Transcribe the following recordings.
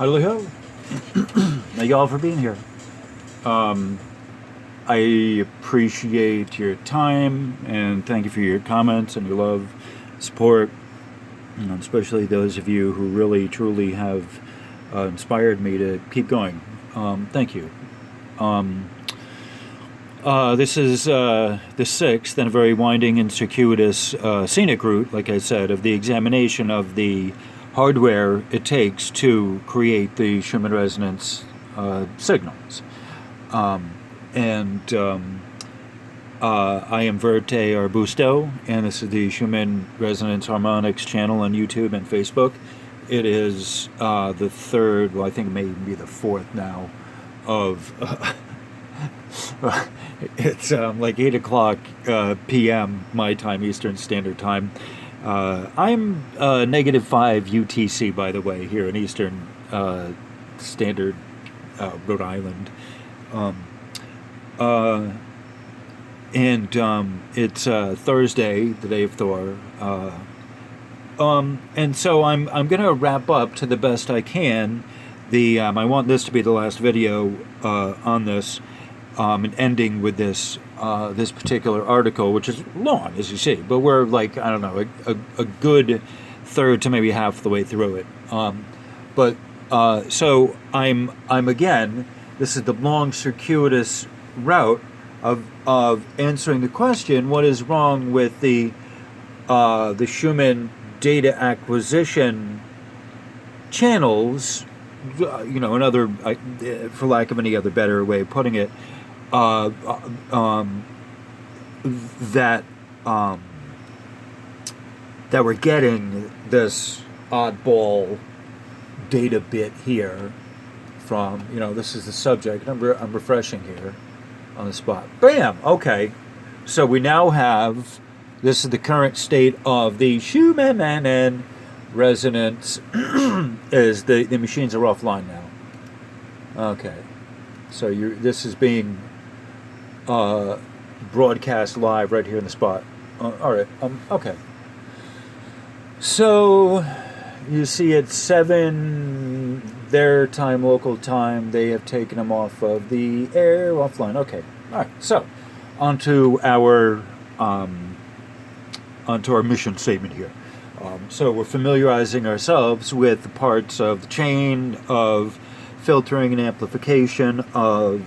Hello. Thank you all for being here. I appreciate your time and thank you for your comments and your love, support, especially those of you who really, truly have inspired me to keep going. Thank you. This is the sixth and a very winding and circuitous scenic route, like I said, of the examination of the hardware it takes to create the Schumann resonance signals. I am Verte Arbusto, and this is the Schumann Resonance Harmonics channel on YouTube and Facebook. It is the third, well, I think it may be the fourth now, of... it's like 8 o'clock p.m. my time, Eastern Standard Time. I'm -5 UTC, by the way, here in Eastern Standard Rhode Island. It's Thursday, the day of Thor. And so I'm going to wrap up to the best I can. I want this to be the last video on this, and ending with this this particular article, which is long, as you see, but we're like, I don't know, a good third to maybe half the way through it. So I'm again, this is the long circuitous route of answering the question, what is wrong with the Schumann data acquisition channels, another, for lack of any other better way of putting it, that we're getting this oddball data bit here from, this is the subject. I'm refreshing here on the spot. Bam! Okay. So we now have, this is the current state of the Schumann resonance. Is the machines are offline now. Okay. So this is being broadcast live right here in the spot. All right. Okay. So you see at 7 their time, local time, they have taken them off of the air, offline. Okay. All right. So onto our mission statement here. So we're familiarizing ourselves with the parts of the chain of filtering and amplification of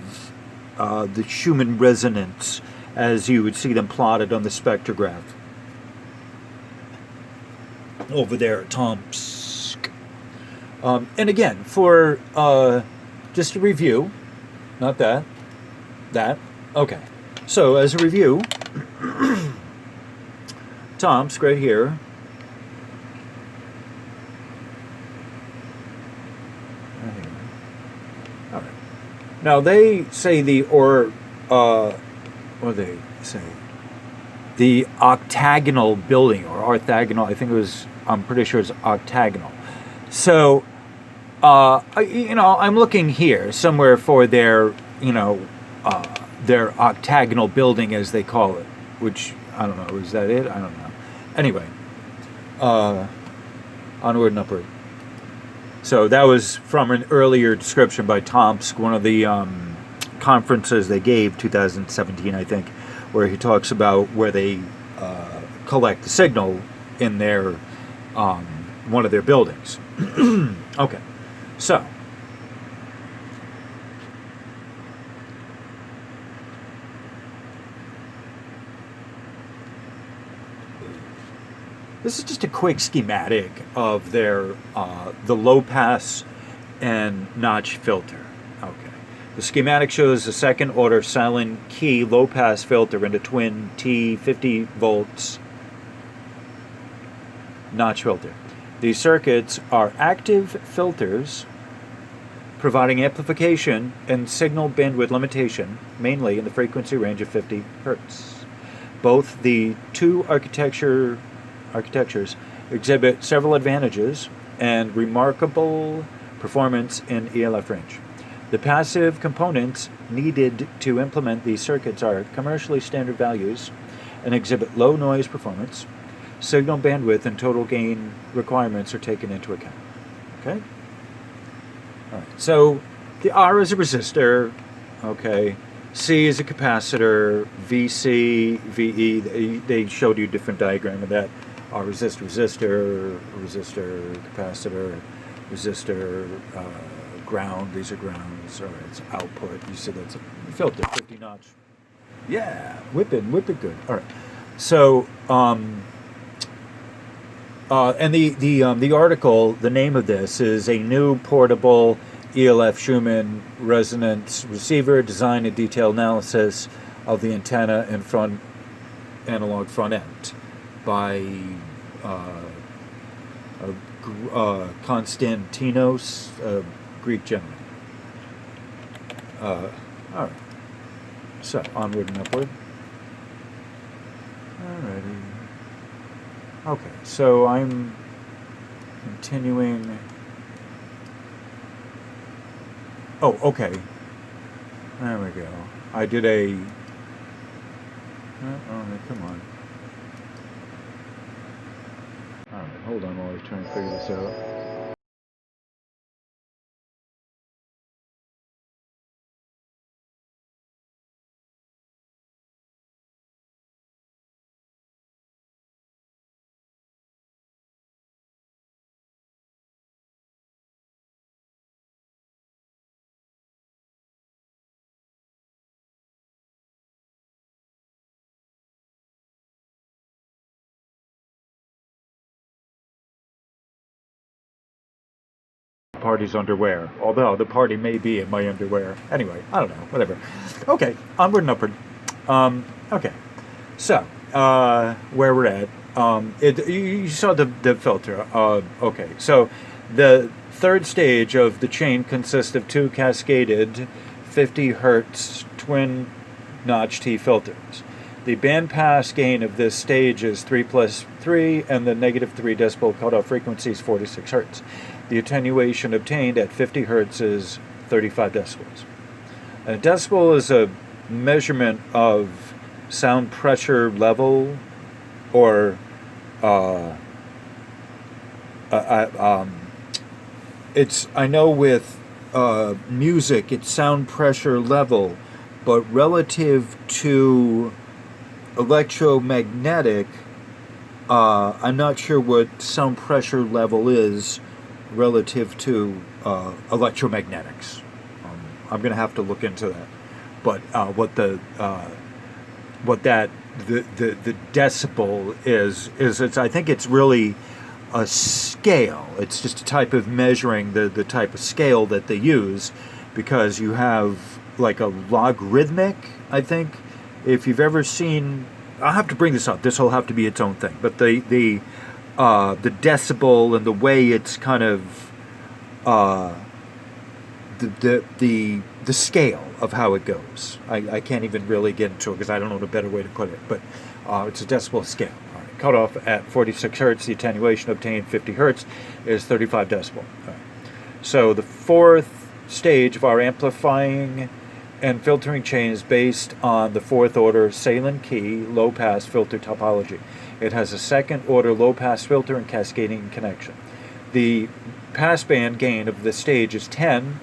the Schumann resonance as you would see them plotted on the spectrograph over there at Tomsk. And again, for just a review, not that, okay. So as a review, Tomsk right here. Now they say what do they say? The octagonal building, or orthogonal, I'm pretty sure it's octagonal. So, I'm looking here somewhere for their octagonal building, as they call it, which, I don't know, is that it? I don't know. Anyway, onward and upward. So that was from an earlier description by Tomsk, one of the conferences they gave, 2017, I think, where he talks about where they collect the signal in their one of their buildings. Okay, so this is just a quick schematic of their the low pass and notch filter. Okay, The schematic shows a second order silent key low pass filter into twin T 50 volts notch filter. These circuits are active filters providing amplification and signal bandwidth limitation, mainly in the frequency range of 50 Hz. Both the two architectures exhibit several advantages and remarkable performance in ELF range. The passive components needed to implement these circuits are commercially standard values and exhibit low noise performance. Signal bandwidth and total gain requirements are taken into account. Okay? All right. So the R is a resistor. Okay. C is a capacitor. VC, VE, they showed you a different diagram of that. R resistor, capacitor, resistor, ground. These are grounds. All right. It's output. You see that's a filter, 50 notch. Yeah. Whip it good. All right. So, and the article, the name of this is a new portable ELF Schumann Resonance Receiver, design and detailed analysis of the antenna and front analog front end by Konstantinos, a Greek gentleman. All right. So onward and upward. Alrighty. Okay, so I'm continuing. Oh, okay. There we go. I did a. Come on. Alright, hold on while I was trying to figure this out. Party's underwear, although the party may be in my underwear. Anyway, I don't know, whatever. Okay, onward and upward. Okay, so where we're at, you saw the filter. Okay, so the third stage of the chain consists of two cascaded 50 Hertz twin notch T filters. The bandpass gain of this stage is 3 plus 3, and the negative 3 decibel cutoff frequency is 46 Hertz. The attenuation obtained at 50 Hertz is 35 decibels. A decibel is a measurement of sound pressure level, or it's, I know with music it's sound pressure level, but relative to electromagnetic, I'm not sure what sound pressure level is relative to electromagnetics. I'm going to have to look into that. But what the decibel is it's, I think it's really a scale. It's just a type of measuring the type of scale that they use, because you have like a logarithmic, I think. If you've ever seen, I'll have to bring this up. This will have to be its own thing. But the decibel and the way it's kind of the scale of how it goes. I can't even really get into it because I don't know the better way to put it. But it's a decibel scale. All right. Cut off at 46 Hertz. The attenuation obtained 50 Hertz is 35 decibel. All right. So the fourth stage of our amplifying and filtering chain is based on the fourth order Salem key low pass filter topology. It has a second order low pass filter and cascading connection. The passband gain of this stage is 10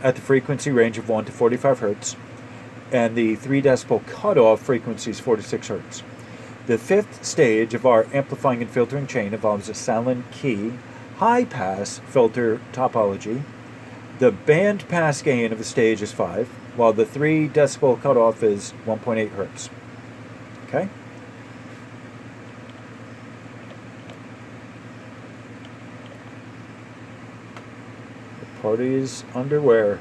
at the frequency range of 1 to 45 Hertz, and the 3 decibel cutoff frequency is 46 Hertz. The fifth stage of our amplifying and filtering chain involves a Salem key high pass filter topology. The band pass gain of the stage is 5, while the 3 decibel cutoff is 1.8 Hertz. Okay? The party's underwear.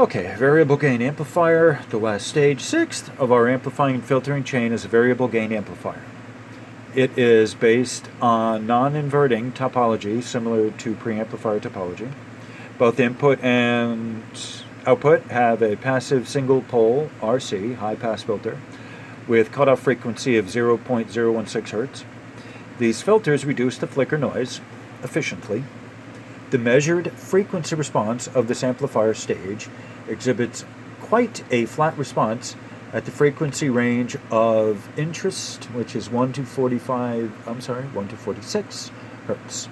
Okay, variable gain amplifier, the last stage, sixth of our amplifying and filtering chain is a variable gain amplifier. It is based on non-inverting topology, similar to preamplifier topology. Both input and output have a passive single pole RC, high pass filter, with cutoff frequency of 0.016 Hz. These filters reduce the flicker noise efficiently. The measured frequency response of this amplifier stage exhibits quite a flat response at the frequency range of interest, which is 1 to 46 Hz.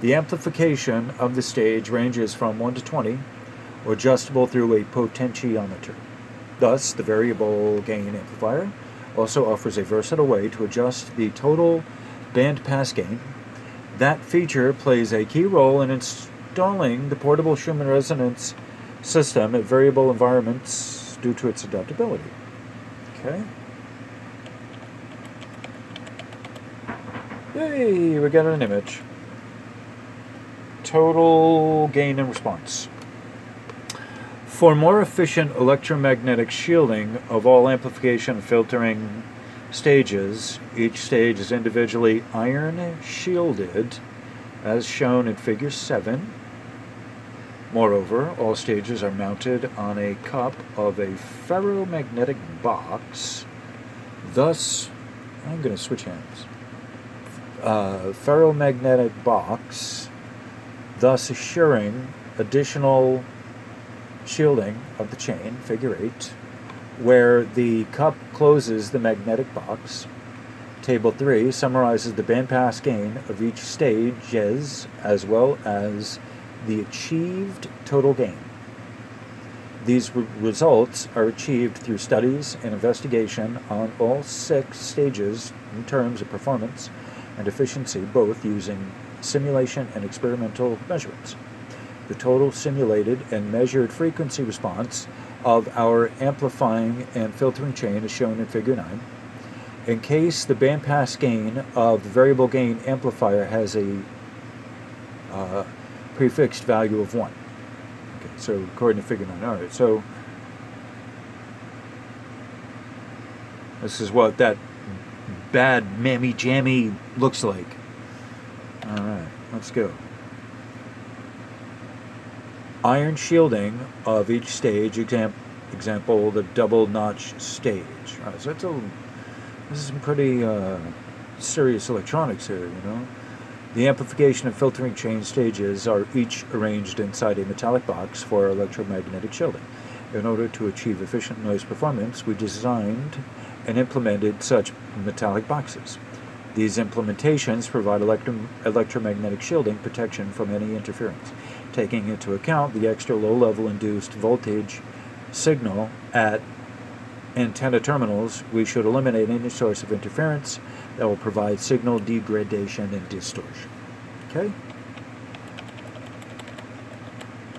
The amplification of the stage ranges from 1 to 20, or adjustable through a potentiometer. Thus, the variable gain amplifier also offers a versatile way to adjust the total band pass gain. That feature plays a key role in installing the portable Schumann Resonance system at variable environments due to its adaptability. Okay. Yay, we got an image. Total gain and response. For more efficient electromagnetic shielding of all amplification and filtering stages, each stage is individually iron shielded, as shown in Figure 7. Moreover, all stages are mounted on a cup of a ferromagnetic box. Thus, I'm going to switch hands. Ferromagnetic box, thus assuring additional shielding of the chain, Figure 8, where the cup closes the magnetic box. Table 3 summarizes the bandpass gain of each stage as well as the achieved total gain. These results are achieved through studies and investigation on all 6 stages in terms of performance and efficiency, both using simulation and experimental measurements. The total simulated and measured frequency response of our amplifying and filtering chain is shown in Figure 9. In case the bandpass gain of the variable gain amplifier has a prefixed value of 1. Okay, so according to Figure 9. All right, so this is what that bad mammy-jammy looks like. All right, let's go. Iron shielding of each stage, example, the double notch stage. All right, so this is some pretty serious electronics here, you know. The amplification and filtering chain stages are each arranged inside a metallic box for electromagnetic shielding. In order to achieve efficient noise performance, we designed and implemented such metallic boxes. These implementations provide electromagnetic shielding protection from any interference. Taking into account the extra low-level induced voltage signal at antenna terminals, we should eliminate any source of interference that will provide signal degradation and distortion. Okay?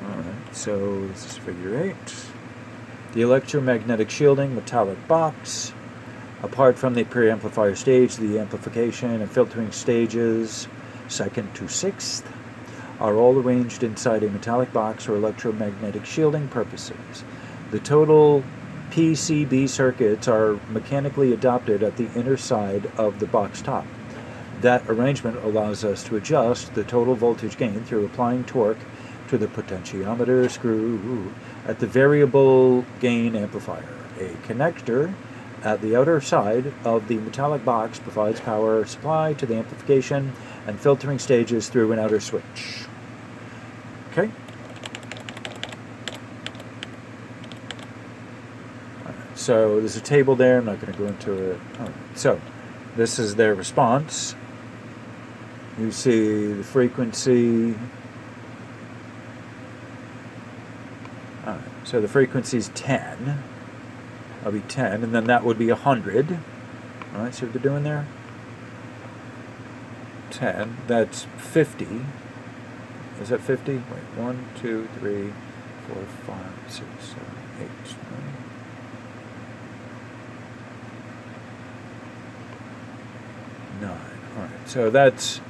Alright, so this is Figure 8. The electromagnetic shielding metallic box. Apart from the preamplifier stage, the amplification and filtering stages, 2nd to 6th, are all arranged inside a metallic box for electromagnetic shielding purposes. The total PCB circuits are mechanically adapted at the inner side of the box top. That arrangement allows us to adjust the total voltage gain through applying torque to the potentiometer screw at the variable gain amplifier. A connector at the outer side of the metallic box provides power supply to the amplification and filtering stages through an outer switch. Okay? So there's a table there. I'm not going to go into it. Right. So this is their response. You see the frequency. All right. So the frequency is 10. That'll be 10, and then that would be 100. All right. See what they're doing there? 10. That's 50. Is that 50? Wait. 1, 2, 3, 4, 5, 6, 7, 8, 9. All right, so there's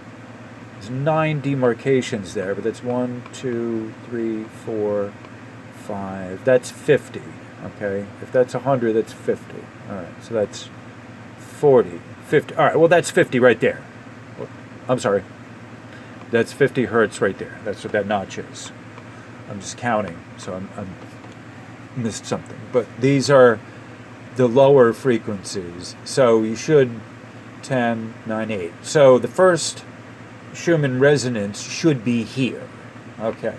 9 demarcations there, but that's 1, 2, 3, 4, 5, that's 50, okay? If that's 100, that's 50. All right, so that's 40, 50. All right, well, that's 50 right there. I'm sorry. That's 50 hertz right there. That's what that notch is. I'm just counting, so I'm missed something. But these are the lower frequencies. So you should 10, 9, 8. So the first Schumann resonance should be here. Okay.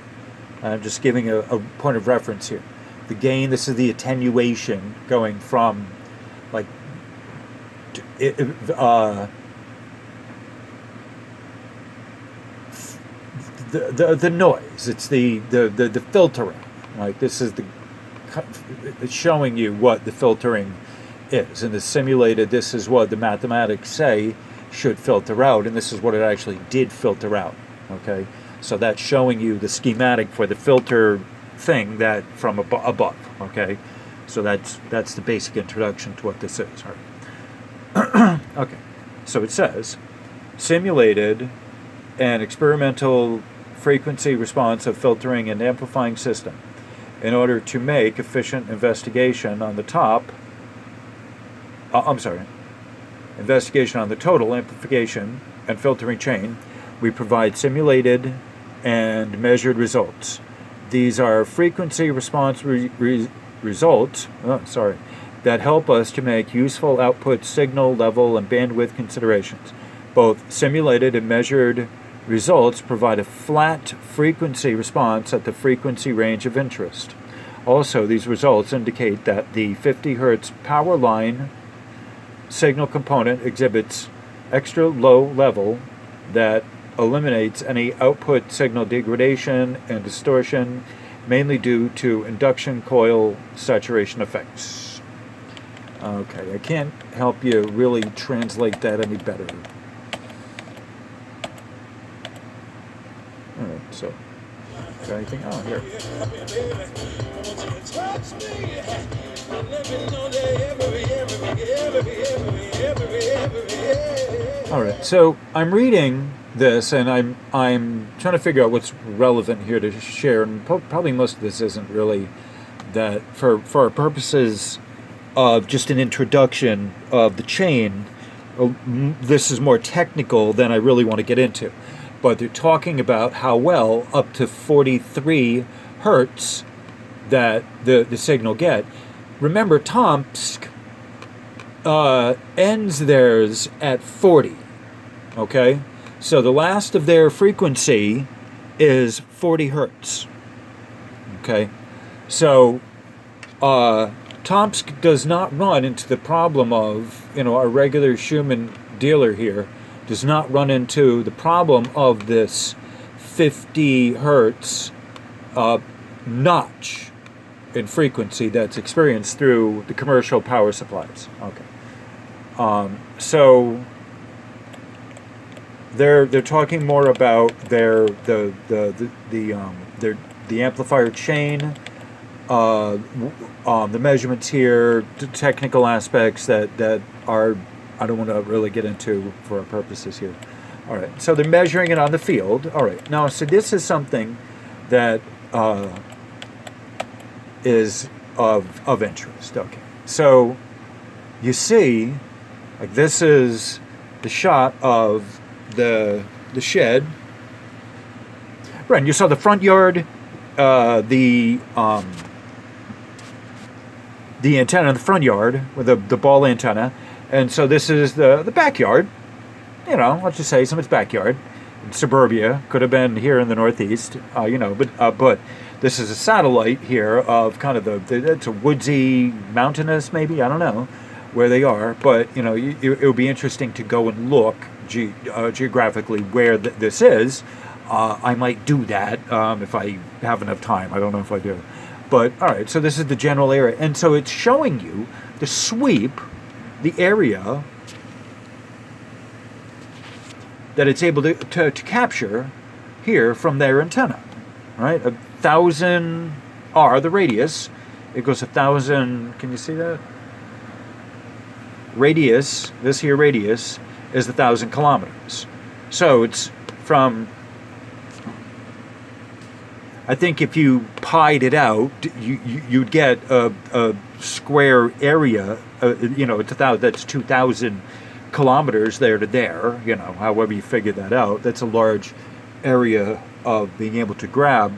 I'm just giving a point of reference here. The gain, this is the attenuation going from like the noise. It's the filtering. Right? This is it's showing you what the filtering is. In the simulated, this is what the mathematics say should filter out, and this is what it actually did filter out. Okay, so that's showing you the schematic for the filter thing that from above. Okay, so that's the basic introduction to what this is. All right. Okay, so it says simulated an experimental frequency response of filtering and amplifying system in order to make efficient investigation on the investigation on the total amplification and filtering chain. We provide simulated and measured results. These are frequency response results that help us to make useful output signal level and bandwidth considerations. Both simulated and measured results provide a flat frequency response at the frequency range of interest. Also, these results indicate that the 50 Hz power line signal component exhibits extra low level that eliminates any output signal degradation and distortion, mainly due to induction coil saturation effects. Okay, I can't help you really translate that any better. All right, so got anything? Oh, here. All right, so I'm reading this, and I'm trying to figure out what's relevant here to share, and probably most of this isn't really that for our purposes of just an introduction of the chain. This is more technical than I really want to get into. But they're talking about how well up to 43 hertz that the signal get. Remember, Tomsk ends theirs at 40. Okay, so the last of their frequency is 40 hertz. Okay, so Tomsk does not run into the problem of, our regular Schumann dealer here does not run into the problem of this 50 hertz notch in frequency that's experienced through the commercial power supplies. Okay, so they're talking more about the amplifier chain, the measurements here, the technical aspects that are. I don't want to really get into for our purposes here. All right, so they're measuring it on the field. All right, now, so this is something that is of interest. Okay, so you see, like this is the shot of the shed. Right, and you saw the front yard, the antenna in the front yard with the ball antenna. And so this is the backyard, let's just say someone's backyard. In suburbia, could have been here in the Northeast, but this is a satellite here of kind of it's a woodsy, mountainous maybe, I don't know where they are, but it would be interesting to go and look geographically where this is. I might do that if I have enough time. I don't know if I do. But all right, so this is the general area, and so it's showing you the sweep, the area that it's able to capture here from their antenna, right? 1,000 R, the radius. It goes 1,000. Can you see that? Radius. This here radius is 1,000 kilometers. So it's from I think if you pied it out, you'd get a square area. That's 2,000 kilometers there to there. However you figure that out, that's a large area of being able to grab.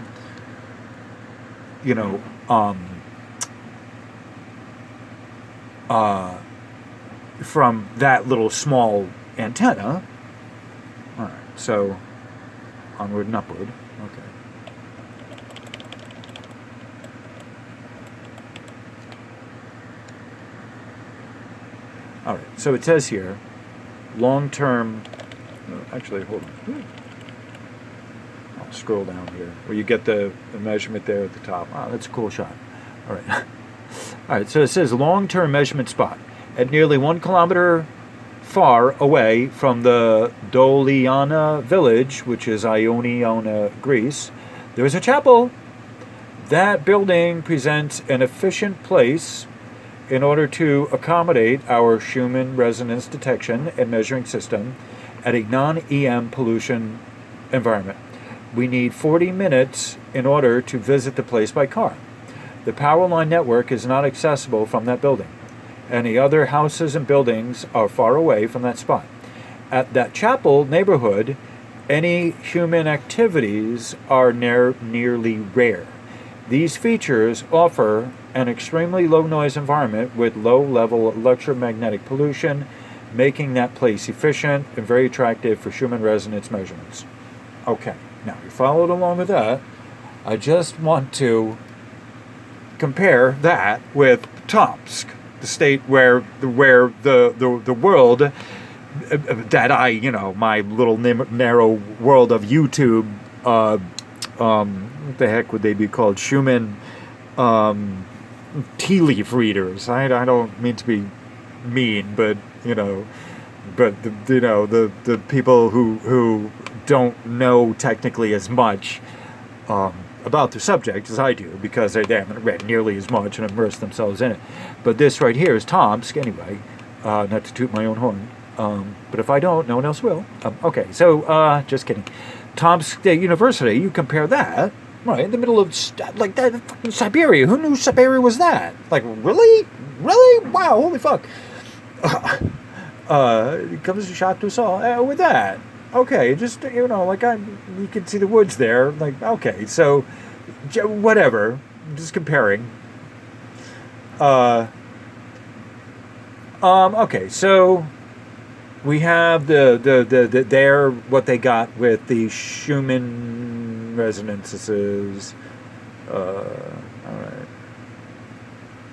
From that little small antenna. All right, so onward and upward. Okay. All right, so it says here, long-term. Actually, hold on. I'll scroll down here where you get the measurement there at the top. Wow, that's a cool shot. All right. All right, so it says long-term measurement spot. At nearly 1 kilometer far away from the Doliana village, which is Ionia, Greece, there is a chapel. That building presents an efficient place in order to accommodate our Schumann resonance detection and measuring system at a non-EM pollution environment. We need 40 minutes in order to visit the place by car. The power line network is not accessible from that building. Any other houses and buildings are far away from that spot. At that chapel neighborhood, any human activities are nearly rare. These features offer an extremely low noise environment with low level electromagnetic pollution, making that place efficient and very attractive for Schumann resonance measurements. Okay, now you followed along with that. I just want to compare that with Tomsk, the state where the world that my little narrow world of YouTube, what the heck would they be called? Schumann tea leaf readers. I don't mean to be mean, but the people who don't know technically as much about the subject as I do, because they haven't read nearly as much and immersed themselves in it. But this right here is Tomsk, anyway, not to toot my own horn, but if I don't, no one else will. Okay, so just kidding. Tomsk State University, you compare that, right, in the middle of, like, that fucking Siberia. Who knew Siberia was that? Like, really? Really? Wow, holy fuck. It comes to shot to saw with that. Okay, just, you can see the woods there. Like, okay, so, whatever. Just comparing. Okay, so we have the what they got with the Schumann resonances. All right.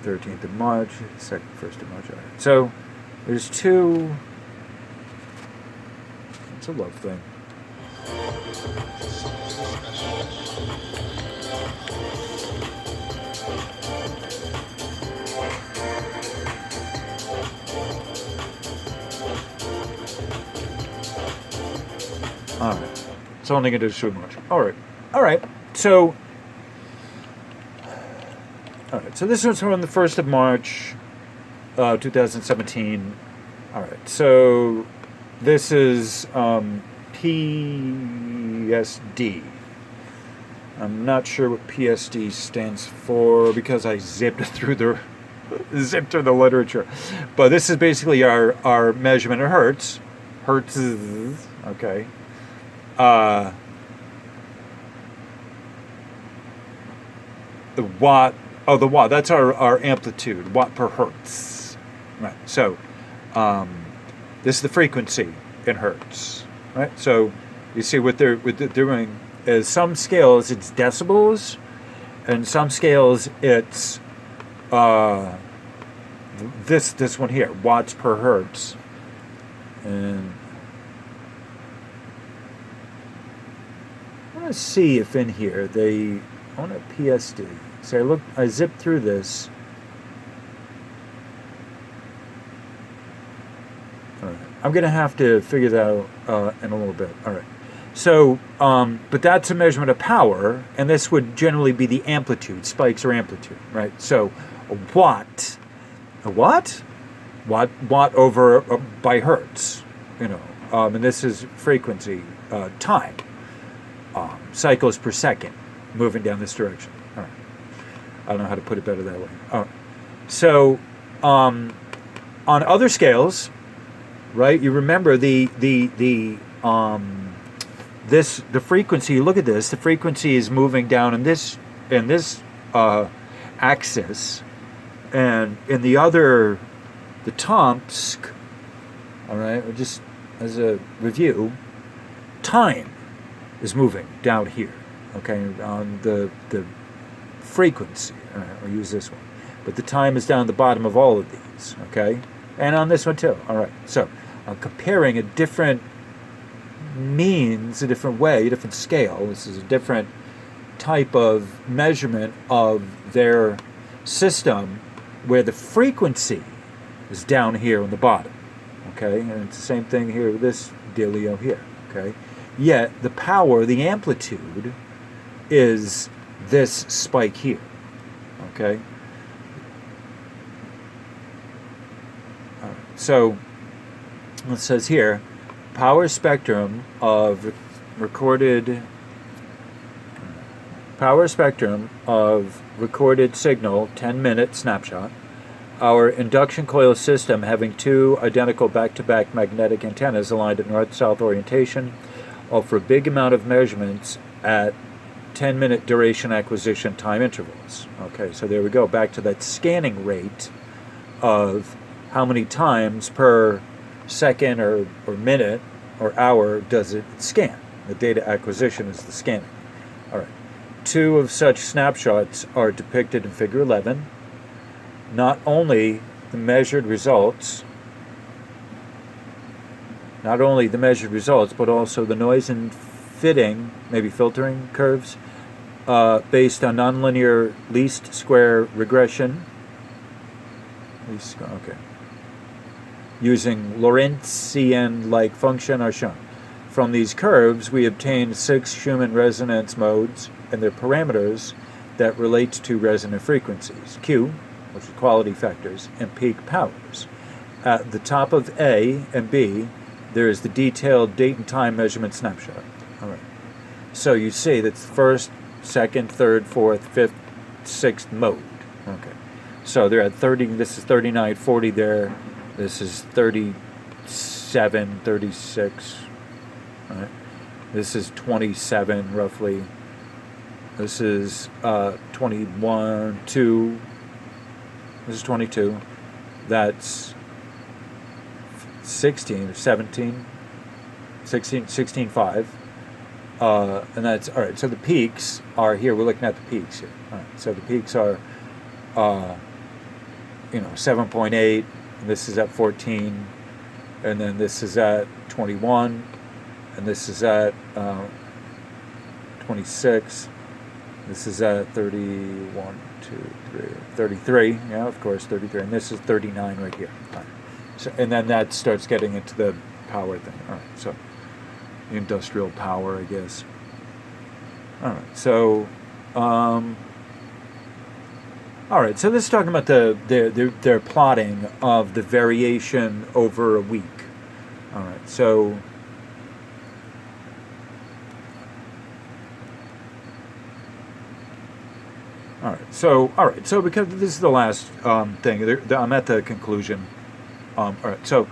13th of March, 1st of March. All right. So there's two. It's a love thing. All right. It's only going to do so much. All right. So, So this was from the 1st of March, 2017. All right. So this is PSD. I'm not sure what PSD stands for because I zipped through the literature. But this is basically our measurement of hertz. Hertz is okay. The watt. Oh, the watt. That's our amplitude. Watt per hertz. Right. So, this is the frequency in hertz. Right. So, you see what they're doing is some scales it's decibels, and some scales it's this one here, watts per hertz, and I want to see if in here they on a PSD. So I zipped through this. All right. I'm going to have to figure that out in a little bit. All right. So, but that's a measurement of power, and this would generally be the amplitude, spikes or amplitude, right? So, a watt over by hertz, and this is frequency, time, cycles per second. moving down this direction. All right. I don't know how to put it better that way. All right. So, on other scales, right? You remember the frequency. Look at this. The frequency is moving down in this axis, and in the other, the Tomsk. All right. Just as a review, time is moving down here. Okay, on the frequency. I'll use this one. But the time is down the bottom of all of these, okay? And on this one too. All right, so I'm comparing a different means, a different way, a different scale. This is a different type of measurement of their system where the frequency is down here on the bottom, okay? And it's the same thing here with this dealio here, okay? Yet the power, the amplitude, is this spike here, okay? All right. So it says here, power spectrum of recorded signal, 10-minute snapshot. Our induction coil system having two identical back-to-back magnetic antennas aligned at north-south orientation offer a big amount of measurements at 10-minute duration acquisition time intervals. Okay, so there we go, back to that scanning rate of how many times per second or minute or hour does it scan. The data acquisition is the scanning. All right, two of such snapshots are depicted in Figure 11. Not only the measured results, but also the noise and maybe filtering curves, based on nonlinear least square regression. Okay. Using Lorentzian-like function are shown. From these curves, we obtain 6 Schumann resonance modes and their parameters that relate to resonant frequencies, Q, which is quality factors, and peak powers. At the top of A and B, there is the detailed date and time measurement snapshot. All right. So you see that's first, second, third, fourth, fifth, sixth mode. Okay. So they're at 30, this is 39, 40 there. This is 37, 36. All right. This is 27 roughly. This is 21, 2. This is 22. That's 16 or 17. 16, 5. And that's, all right, so the peaks are here. We're looking at the peaks here. All right, so the peaks are, 7.8, and this is at 14, and then this is at 21, and this is at 26, this is at 31, 2, 3, 33, yeah, of course, 33, and this is 39 right here. All right. So, and then that starts getting into the power thing. All right, so industrial power, I guess. All right, so all right, so this is talking about their plotting of the variation over a week. All right, so because this is the last thing, I'm at the conclusion. All right, so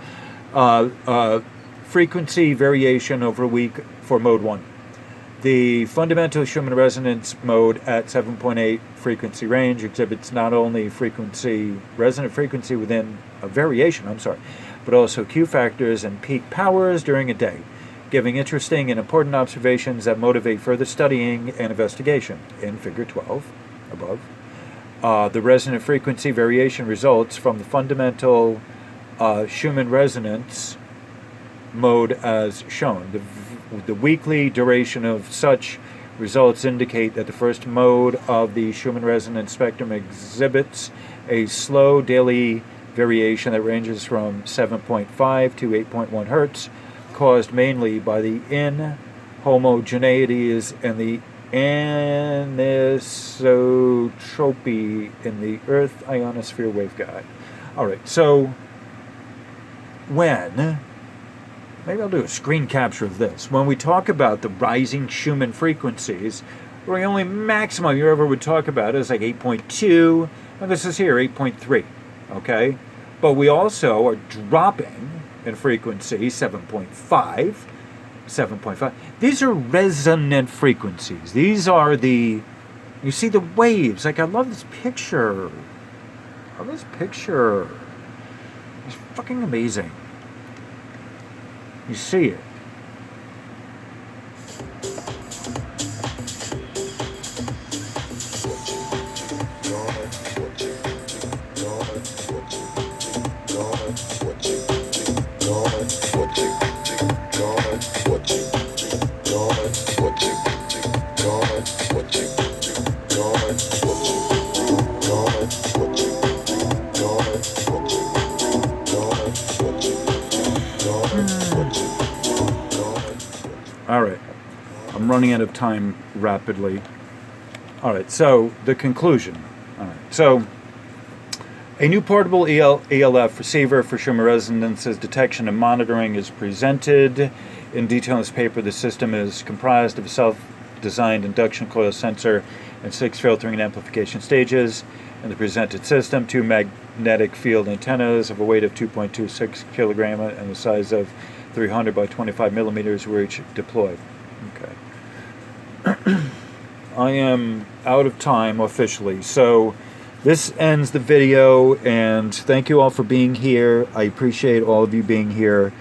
frequency variation over a week for mode 1. The fundamental Schumann resonance mode at 7.8 frequency range exhibits not only resonant frequency within a variation, but also Q factors and peak powers during a day, giving interesting and important observations that motivate further studying and investigation. In Figure 12, above, the resonant frequency variation results from the fundamental Schumann resonance mode as shown. The weekly duration of such results indicate that the first mode of the Schumann resonance spectrum exhibits a slow daily variation that ranges from 7.5 to 8.1 hertz, caused mainly by the inhomogeneities and the anisotropy in the Earth ionosphere waveguide. All right, so maybe I'll do a screen capture of this. When we talk about the rising Schumann frequencies, where the only maximum you ever would talk about is like 8.2, and this is here, 8.3, okay? But we also are dropping in frequency 7.5, 7.5. These are resonant frequencies. These are the, you see the waves. Like, I love this picture. I love this picture. It's fucking amazing. You see it. All right, I'm running out of time rapidly. All right, so the conclusion. All right, so a new portable ELF receiver for Schumann Resonance's detection and monitoring is presented. In detail in this paper, the system is comprised of a self-designed induction coil sensor and 6 filtering and amplification stages. In the presented system, 2 magnetic field antennas of a weight of 2.26 kilogram and the size of 300 by 25 millimeters were each deployed. Okay. I am out of time officially, so this ends the video, and thank you all for being here. I appreciate all of you being here.